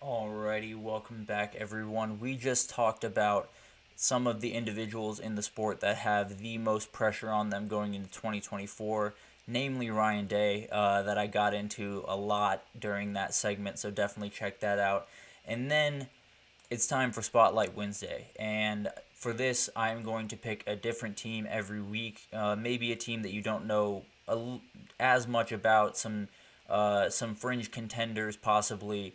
Alrighty, welcome back everyone. We just talked about some of the individuals in the sport that have the most pressure on them going into 2024, namely Ryan Day, that I got into a lot during that segment, so definitely check that out. And then it's time for Spotlight Wednesday, and for this, I'm going to pick a different team every week, maybe a team that you don't know as much about, some fringe contenders possibly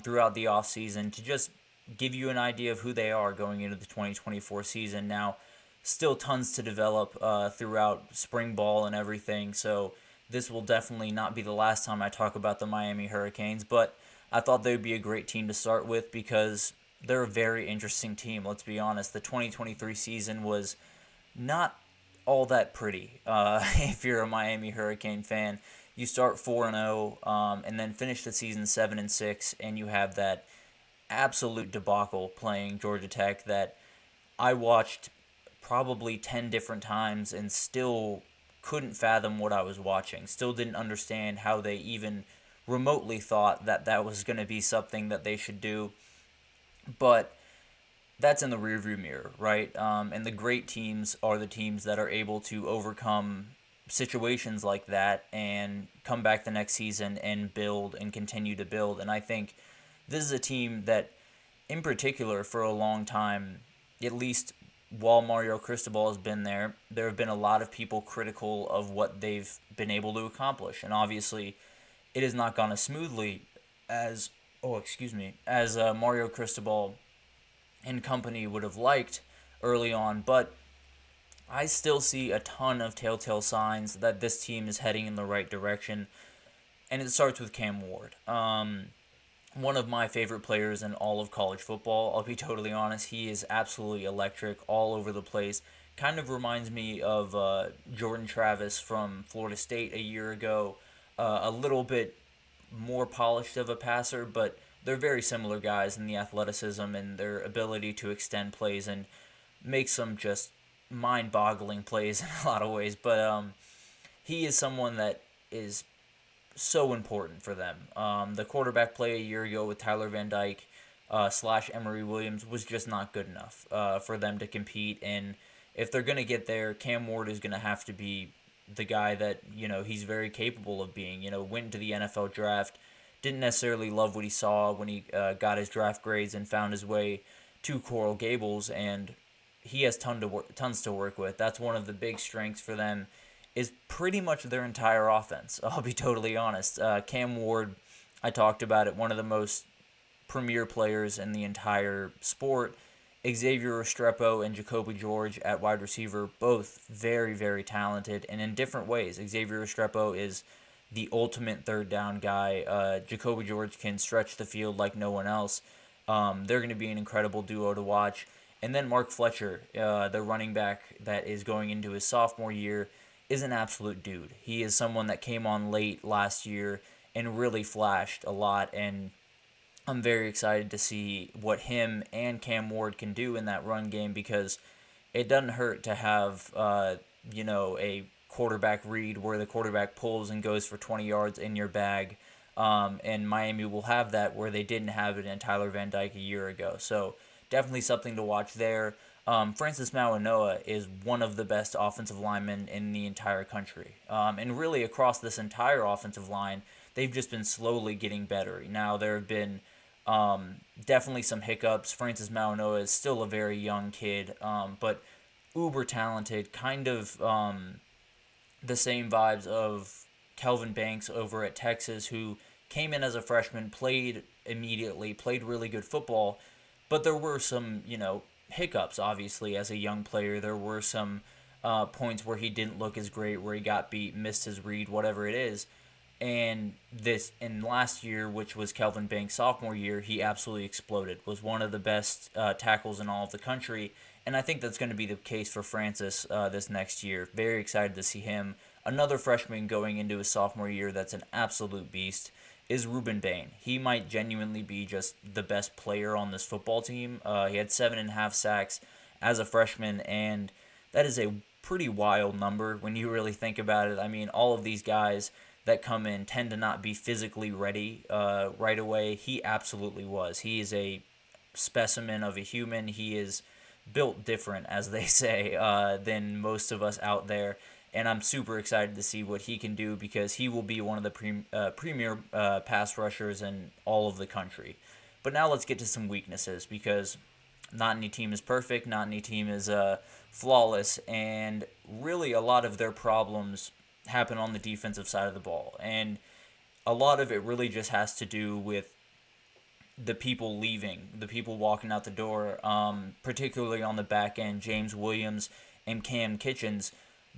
throughout the offseason to just give you an idea of who they are going into the 2024 season. Now, still tons to develop throughout spring ball and everything, so this will definitely not be the last time I talk about the Miami Hurricanes, but I thought they would be a great team to start with because they're a very interesting team. Let's be honest. The 2023 season was not all that pretty. If you're a Miami Hurricane fan, you start 4-0, and then finish the season 7-6, and you have that absolute debacle playing Georgia Tech that I watched probably 10 different times and still couldn't fathom what I was watching. Still didn't understand how they even remotely thought that that was going to be something that they should do. But that's in the rearview mirror, right? And the great teams are the teams that are able to overcome situations like that and come back the next season and build and continue to build. And I think this is a team that, in particular, for a long time, at least while Mario Cristobal has been there, there have been a lot of people critical of what they've been able to accomplish. And obviously, it has not gone as smoothly as, as Mario Cristobal and company would have liked early on, but I still see a ton of telltale signs that this team is heading in the right direction, and it starts with Cam Ward. One of my favorite players in all of college football. I'll be totally honest, he is absolutely electric all over the place. Kind of reminds me of Jordan Travis from Florida State a year ago. A little bit more polished of a passer, but they're very similar guys in the athleticism and their ability to extend plays and make some just mind-boggling plays in a lot of ways. But he is someone that is so important for them. The quarterback play a year ago with Tyler Van Dyke slash Emory Williams was just not good enough for them to compete. And if they're going to get there, Cam Ward is going to have to be the guy that, he's very capable of being. Went to the NFL draft, didn't necessarily love what he saw when he got his draft grades and found his way to Coral Gables, and he has tons to work with. That's one of the big strengths for them, is pretty much their entire offense. I'll be totally honest. Cam Ward, I talked about it, one of the most premier players in the entire sport. Xavier Restrepo and Jacoby George at wide receiver, both very, very talented and in different ways. Xavier Restrepo is the ultimate third down guy. Jacoby George can stretch the field like no one else. They're going to be an incredible duo to watch. And then Mark Fletcher, the running back that is going into his sophomore year, is an absolute dude. He is someone that came on late last year and really flashed a lot, and I'm very excited to see what him and Cam Ward can do in that run game, because it doesn't hurt to have a quarterback read where the quarterback pulls and goes for 20 yards in your bag. And Miami will have that where they didn't have it in Tyler Van Dyke a year ago. So definitely something to watch there. Francis Mauanoa is one of the best offensive linemen in the entire country. And really across this entire offensive line, they've just been slowly getting better. Now, there have been definitely some hiccups. Francis Mauanoa is still a very young kid, but uber talented, kind of the same vibes of Kelvin Banks over at Texas, who came in as a freshman, played immediately, played really good football, but there were some, hiccups, obviously, as a young player. There were some points where he didn't look as great, where he got beat, missed his read, whatever it is. And this in last year, which was Kelvin Banks' sophomore year, he absolutely exploded. Was one of the best tackles in all of the country, and I think that's going to be the case for Francis this next year. Very excited to see him. Another freshman going into his sophomore year that's an absolute beast is Ruben Bain. He might genuinely be just the best player on this football team. He had 7.5 sacks as a freshman, and that is a pretty wild number when you really think about it. I mean, all of these guys, that come in tend to not be physically ready right away. He absolutely was. He is a specimen of a human. He is built different, as they say, than most of us out there. And I'm super excited to see what he can do because he will be one of the premier pass rushers in all of the country. But now let's get to some weaknesses because not any team is perfect, not any team is flawless, and really a lot of their problems happen on the defensive side of the ball. And a lot of it really just has to do with the people leaving, the people walking out the door, particularly on the back end. James Williams and Cam Kitchens,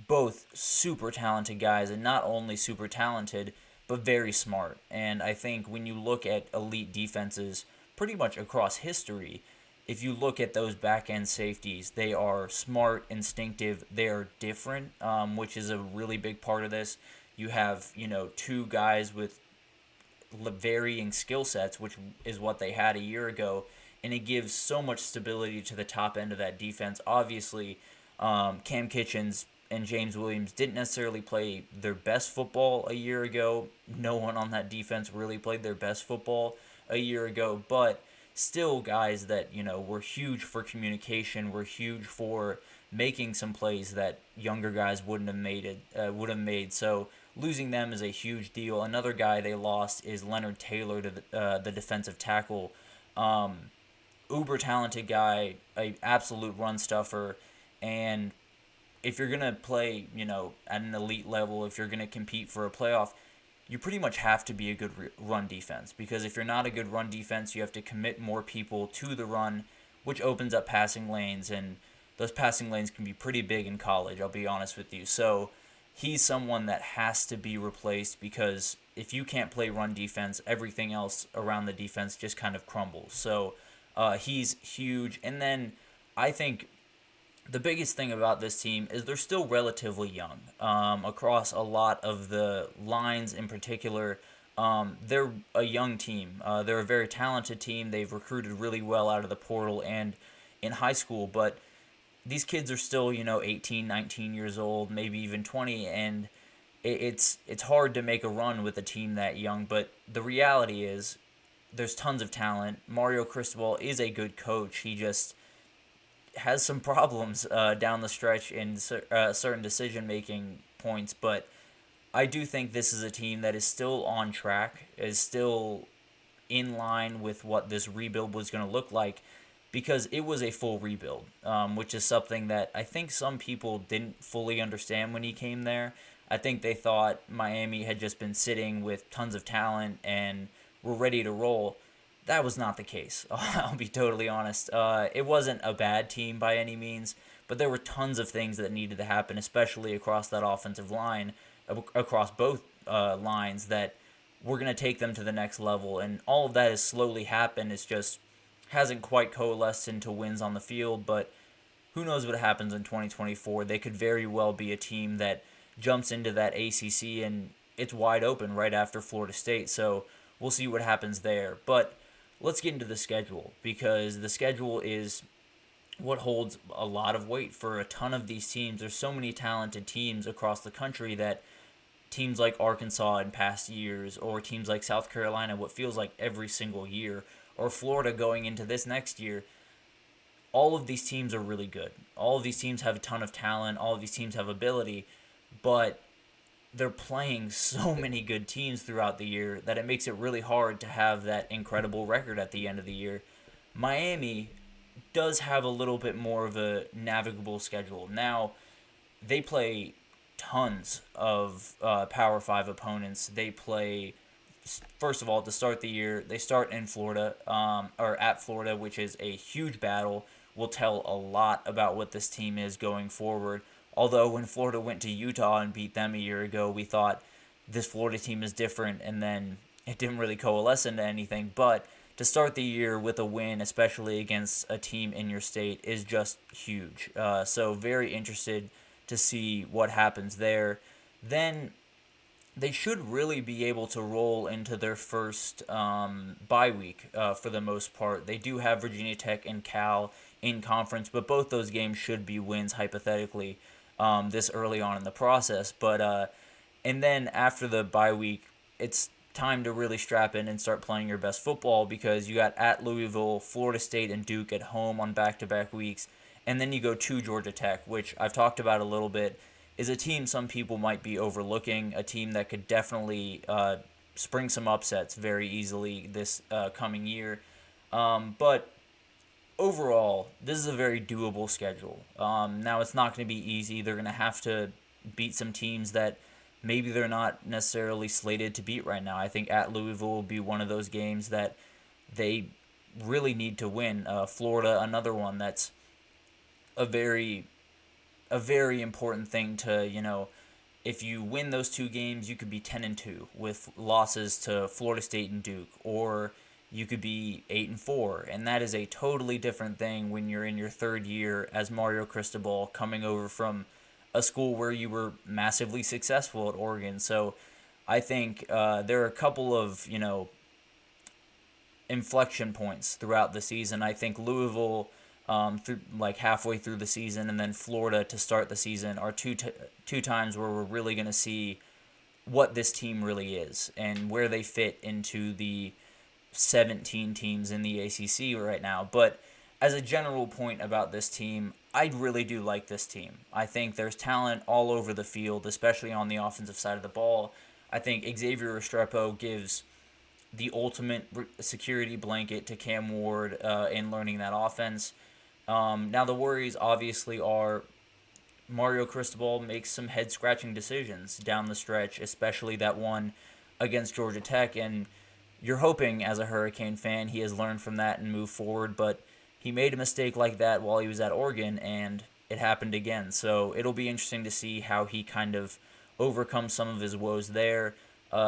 both super talented guys, and not only super talented, but very smart. And I think when you look at elite defenses pretty much across history, if you look at those back end safeties, they are smart, instinctive, they are different, which is a really big part of this. You have, two guys with varying skill sets, which is what they had a year ago, and it gives so much stability to the top end of that defense. Obviously, Cam Kitchens and James Williams didn't necessarily play their best football a year ago. No one on that defense really played their best football a year ago, but still guys that, were huge for communication, were huge for making some plays that younger guys would have made. So losing them is a huge deal. Another guy they lost is Leonard Taylor, to the defensive tackle. Uber talented guy, a absolute run stuffer, and if you're gonna play, at an elite level, if you're gonna compete for a playoff, you pretty much have to be a good run defense, because if you're not a good run defense, you have to commit more people to the run, which opens up passing lanes, and those passing lanes can be pretty big in college, I'll be honest with you. So he's someone that has to be replaced, because if you can't play run defense, everything else around the defense just kind of crumbles. So he's huge. And then I think the biggest thing about this team is they're still relatively young. Across a lot of the lines in particular, they're a young team. They're a very talented team. They've recruited really well out of the portal and in high school, but these kids are still, 18, 19 years old, maybe even 20, and it's hard to make a run with a team that young. But the reality is there's tons of talent. Mario Cristobal is a good coach. He just has some problems down the stretch in certain decision-making points, but I do think this is a team that is still on track, is still in line with what this rebuild was going to look like, because it was a full rebuild, which is something that I think some people didn't fully understand when he came there. I think they thought Miami had just been sitting with tons of talent and were ready to roll. That was not the case. I'll be totally honest. It wasn't a bad team by any means, but there were tons of things that needed to happen, especially across that offensive line, across both lines, that were going to take them to the next level. And all of that has slowly happened. It's just hasn't quite coalesced into wins on the field, but who knows what happens in 2024. They could very well be a team that jumps into that ACC and it's wide open right after Florida State. So we'll see what happens there. But let's get into the schedule, because the schedule is what holds a lot of weight for a ton of these teams. There's so many talented teams across the country that teams like Arkansas in past years, or teams like South Carolina, what feels like every single year, or Florida going into this next year, all of these teams are really good. All of these teams have a ton of talent. All of these teams have ability, but they're playing so many good teams throughout the year that it makes it really hard to have that incredible record at the end of the year. Miami does have a little bit more of a navigable schedule. Now, they play tons of Power 5 opponents. They play, first of all, to start the year, they start in Florida, or at Florida, which is a huge battle. Will tell a lot about what this team is going forward. Although when Florida went to Utah and beat them a year ago, we thought this Florida team is different, and then it didn't really coalesce into anything. But to start the year with a win, especially against a team in your state, is just huge. So very interested to see what happens there. Then they should really be able to roll into their first bye week for the most part. They do have Virginia Tech and Cal in conference, but both those games should be wins hypothetically this early on in the process. But And then after the bye week, it's time to really strap in and start playing your best football because you got at Louisville, Florida State, and Duke at home on back-to-back weeks. And then you go to Georgia Tech, which I've talked about a little bit, is a team some people might be overlooking, a team that could definitely spring some upsets very easily this coming year. But overall, this is a very doable schedule. Now, it's not going to be easy. They're going to have to beat some teams that maybe they're not necessarily slated to beat right now. I think at Louisville will be one of those games that they really need to win. Florida, another one that's a very important thing to, if you win those two games, you could be 10-2 with losses to Florida State and Duke, or you could be 8-4, and that is a totally different thing when you're in your third year as Mario Cristobal, coming over from a school where you were massively successful at Oregon. So I think there are a couple of inflection points throughout the season. I think Louisville, through like halfway through the season, and then Florida to start the season are two times where we're really going to see what this team really is and where they fit into the 17 teams in the ACC right now. But as a general point about this team, I really do like this team. I think there's talent all over the field, especially on the offensive side of the ball. I think Xavier Restrepo gives the ultimate security blanket to Cam Ward in learning that offense. Now, the worries obviously are Mario Cristobal makes some head-scratching decisions down the stretch, especially that one against Georgia Tech, and you're hoping as a Hurricane fan he has learned from that and moved forward, but he made a mistake like that while he was at Oregon, and it happened again. So it'll be interesting to see how he kind of overcomes some of his woes there.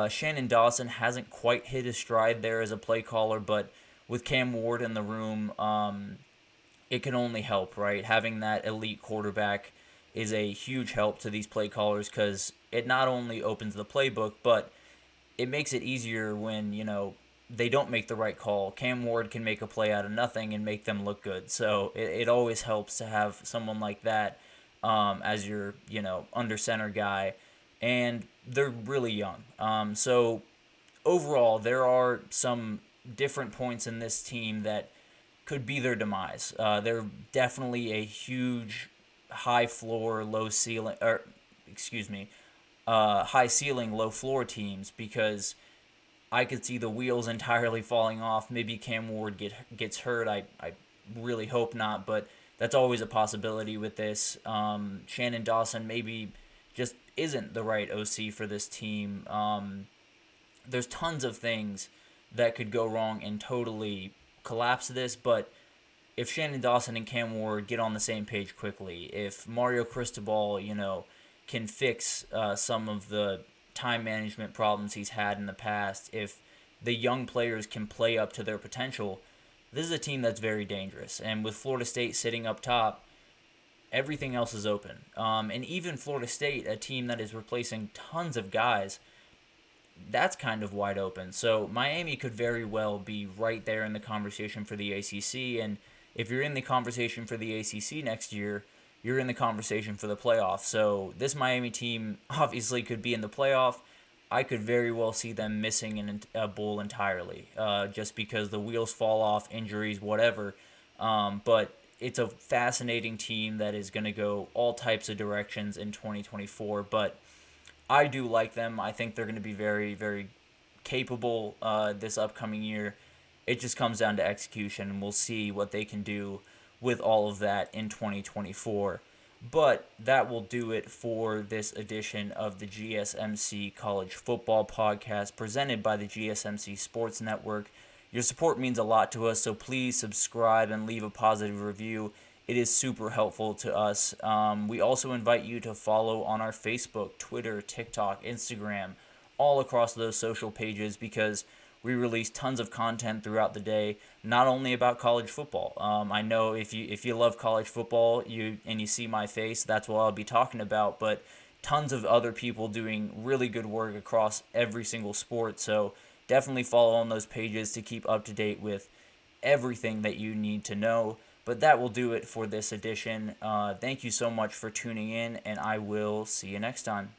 Shannon Dawson hasn't quite hit his stride there as a play caller, but with Cam Ward in the room, it can only help, right? Having that elite quarterback is a huge help to these play callers because it not only opens the playbook, but it makes it easier when, they don't make the right call. Cam Ward can make a play out of nothing and make them look good. So it always helps to have someone like that as your, under center guy. And they're really young. So overall, there are some different points in this team that could be their demise. They're definitely a huge high floor, low ceiling, or excuse me, high ceiling, low floor teams because I could see the wheels entirely falling off. Maybe Cam Ward gets hurt. I really hope not, but that's always a possibility with this. Shannon Dawson maybe just isn't the right OC for this team. There's tons of things that could go wrong and totally collapse this, but if Shannon Dawson and Cam Ward get on the same page quickly, if Mario Cristobal, can fix some of the time management problems he's had in the past, if the young players can play up to their potential, this is a team that's very dangerous. And with Florida State sitting up top, everything else is open. And even Florida State, a team that is replacing tons of guys, that's kind of wide open. So Miami could very well be right there in the conversation for the ACC. And if you're in the conversation for the ACC next year, you're in the conversation for the playoff. So this Miami team obviously could be in the playoff. I could very well see them missing a bowl entirely, just because the wheels fall off, injuries, whatever. But it's a fascinating team that is going to go all types of directions in 2024. But I do like them. I think they're going to be very, very capable this upcoming year. It just comes down to execution, and we'll see what they can do with all of that in 2024. But that will do it for this edition of the GSMC College Football Podcast presented by the GSMC Sports Network. Your support means a lot to us, so please subscribe and leave a positive review. It is super helpful to us. We also invite you to follow on our Facebook, Twitter, TikTok, Instagram, all across those social pages because we release tons of content throughout the day, not only about college football. I know if you love college football, you see my face, that's what I'll be talking about. But tons of other people doing really good work across every single sport. So definitely follow on those pages to keep up to date with everything that you need to know. But that will do it for this edition. Thank you so much for tuning in, and I will see you next time.